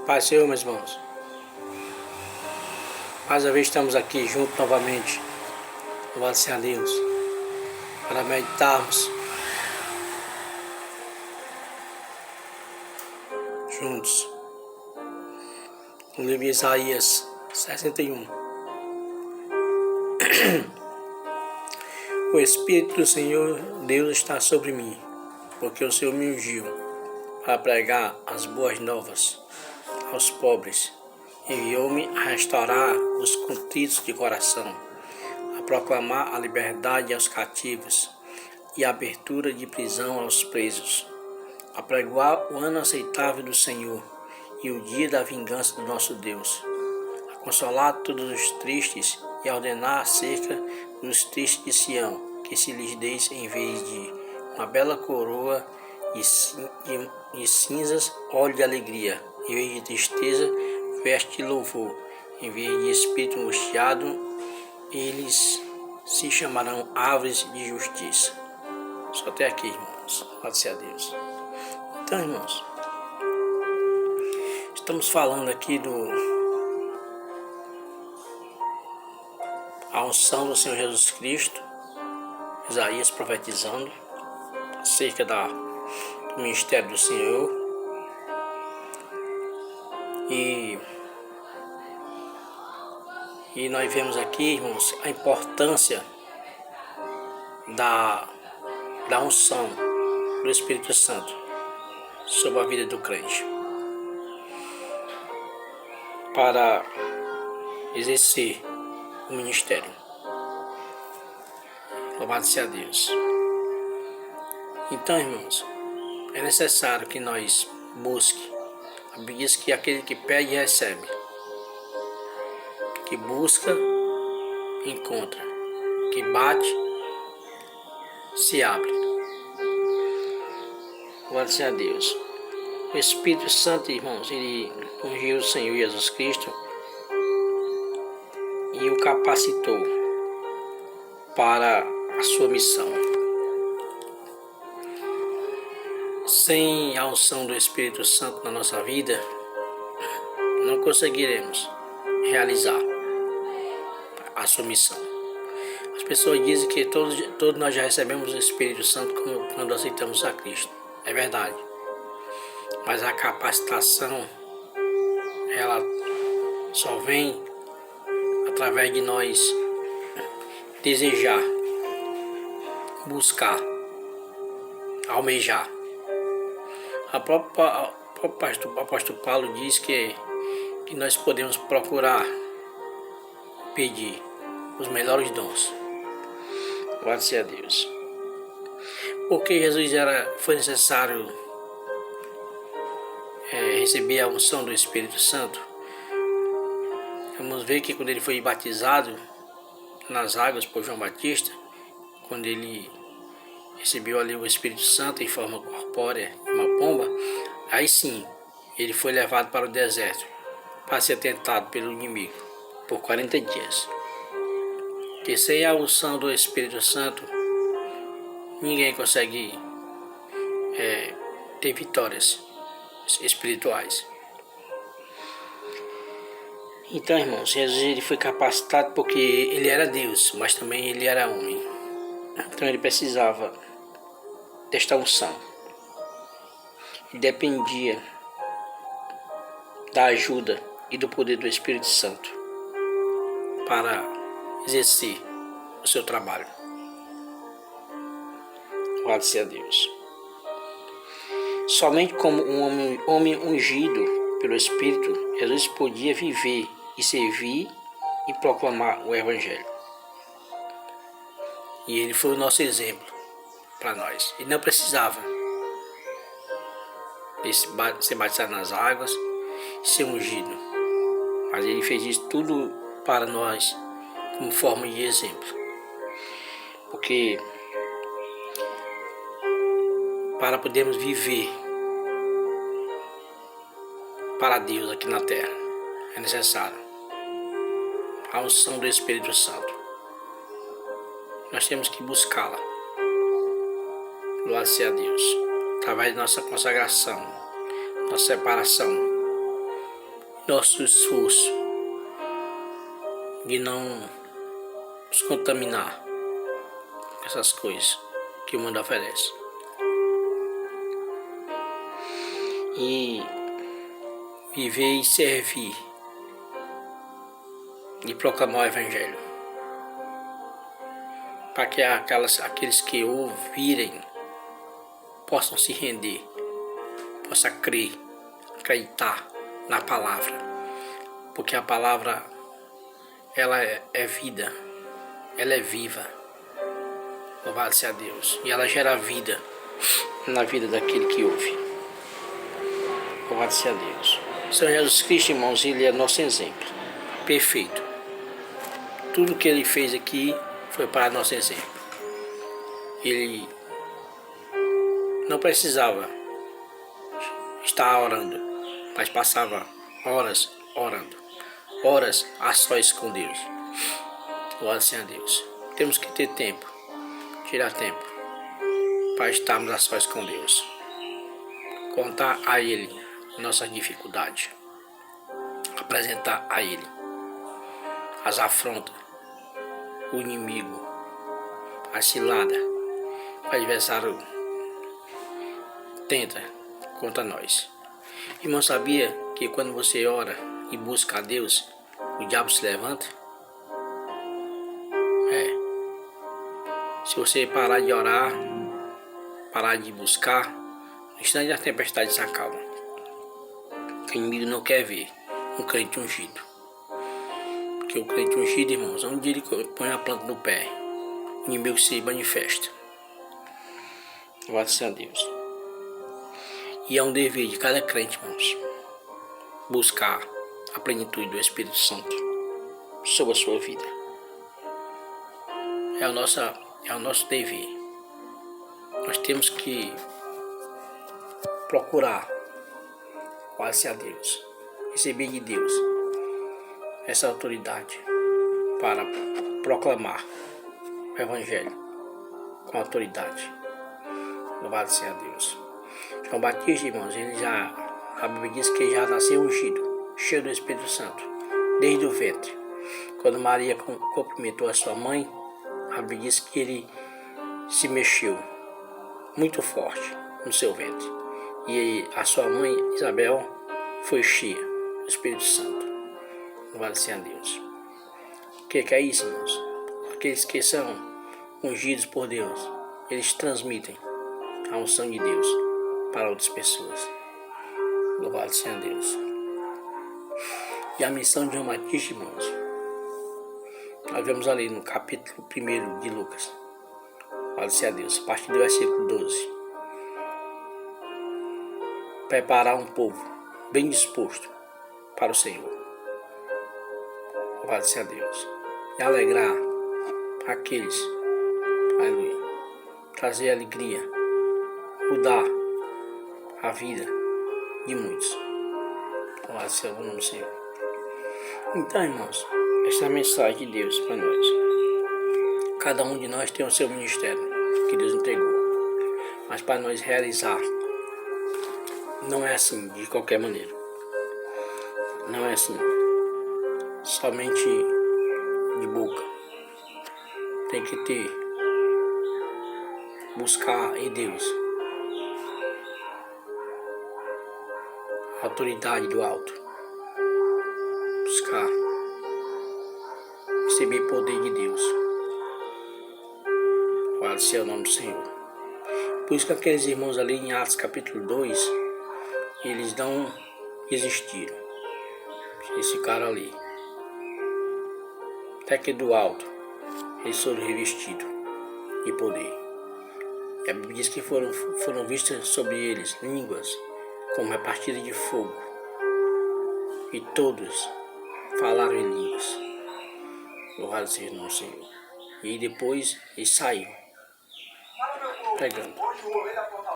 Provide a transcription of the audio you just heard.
Paz, Senhor, meus irmãos. Mais uma vez estamos aqui juntos novamente. Louvado seja Deus. Para meditarmos juntos no livro de Isaías 61. O Espírito do Senhor Deus está sobre mim, porque o Senhor me ungiu para pregar as boas novas aos pobres. Enviou-me a restaurar os contritos de coração, a proclamar a liberdade aos cativos e a abertura de prisão aos presos, a pregoar o ano aceitável do Senhor e o dia da vingança do nosso Deus, a consolar todos os tristes e a ordenar acerca dos tristes de Sião, que se lhes deis em vez de uma bela coroa e cinzas, óleo de alegria, em vez de tristeza, veste de louvor, em vez de espírito angustiado, eles se chamarão árvores de justiça. Só até aqui, irmãos. Louvado seja Deus. Então, irmãos, estamos falando aqui a unção do Senhor Jesus Cristo, Isaías profetizando acerca do ministério do Senhor. E nós vemos aqui, irmãos, a importância da unção do Espírito Santo sobre a vida do crente para exercer o ministério. Louvado seja Deus. Então, irmãos, é necessário que nós busquemos. A Bíblia diz que aquele que pede, recebe. Que busca, encontra. Que bate, se abre. Louvado seja Deus. O Espírito Santo, irmãos, ele ungiu o Senhor Jesus Cristo e o capacitou para a sua missão. Sem a unção do Espírito Santo na nossa vida, não conseguiremos realizar a sua missão. As pessoas dizem que todos nós já recebemos o Espírito Santo quando aceitamos a Cristo. É verdade. Mas a capacitação, ela só vem através de nós desejar, buscar, almejar. O próprio apóstolo Paulo diz que nós podemos procurar pedir os melhores dons. Louvado seja Deus. Porque Jesus foi necessário receber a unção do Espírito Santo. Vamos ver que quando ele foi batizado nas águas por João Batista, quando ele recebeu ali o Espírito Santo em forma corpórea, uma pomba, aí sim, ele foi levado para o deserto, para ser tentado pelo inimigo, por 40 dias. Porque sem a unção do Espírito Santo, ninguém consegue ter vitórias espirituais. Então, irmãos, Jesus ele foi capacitado porque ele era Deus, mas também ele era homem. Então ele precisava desta unção. E dependia da ajuda e do poder do Espírito Santo para exercer o seu trabalho. Louvado seja Deus. Somente como um homem ungido pelo Espírito, Jesus podia viver e servir e proclamar o Evangelho. E ele foi o nosso exemplo para nós. Ele não precisava ser batizado nas águas, ser ungido. Mas ele fez isso tudo para nós como forma de exemplo. Porque para podermos viver para Deus aqui na terra, é necessário a unção do Espírito Santo. Nós temos que buscá-la. Louvado seja Deus. Através de nossa consagração, nossa separação nosso esforço de não nos contaminar com essas coisas que o mundo oferece. E viver e servir e proclamar o Evangelho, para que aqueles que ouvirem possam se render, possam crer, acreditar na palavra, porque a palavra ela é vida, ela é viva, louvado seja Deus, e ela gera vida na vida daquele que ouve, louvado seja Deus. Senhor Jesus Cristo, irmãos, ele é nosso exemplo perfeito. Tudo que ele fez aqui foi para nosso exemplo. Ele não precisava estar orando, mas passava horas orando, horas a sós com Deus. Glória seja a Deus. Temos que ter tempo, tirar tempo para estarmos a sós com Deus. Contar a Ele nossas dificuldades, apresentar a Ele as afrontas, o inimigo, a cilada, o adversário tenta contra nós. Irmão, sabia que quando você ora e busca a Deus, o diabo se levanta? Se você parar de orar, parar de buscar, no instante da tempestade se acalma. O inimigo não quer ver um crente ungido. Porque o crente ungido, irmãos, onde ele põe a planta no pé, o inimigo se manifesta. Louvado seja Deus. E é um dever de cada crente, irmãos, buscar a plenitude do Espírito Santo sobre a sua vida. É o nosso dever. Nós temos que procurar, quase a Deus, receber de Deus essa autoridade para proclamar o Evangelho com autoridade. Louvado seja Deus. João Batista, irmãos, a Bíblia diz que já nasceu ungido, cheio do Espírito Santo, desde o ventre. Quando Maria cumprimentou a sua mãe, a Bíblia diz que ele se mexeu muito forte no seu ventre. E a sua mãe, Isabel, foi cheia do Espírito Santo. Louvado seja Deus. O que é isso, irmãos? Aqueles que são ungidos por Deus, eles transmitem a unção de Deus para outras pessoas. Louvado seja Deus. E a missão de João Batista, irmãos, nós vemos ali no capítulo 1 de Lucas. Louvado seja Deus, a partir do versículo 12. Preparar um povo bem disposto para o Senhor. Louvado seja Deus. E alegrar aqueles, aleluia, trazer alegria, mudar a vida de muitos. Louvado seja o nome do Senhor. Então, irmãos, essa é a mensagem de Deus para nós. Cada um de nós tem o seu ministério que Deus entregou. Mas para nós realizar, não é assim de qualquer maneira. Não é assim somente de boca. Tem que ter, buscar em Deus a autoridade do alto, buscar receber poder de Deus. Louvado seja o nome do Senhor. Por isso que aqueles irmãos ali em Atos capítulo 2, eles não existiram. Eles ficaram ali. Até que do alto eles foram revestidos de poder. E a Bíblia diz que foram vistas sobre eles línguas como repartidas de fogo. E todos falaram em línguas. Louvado seja o nome do Senhor. E depois eles saíram pregando.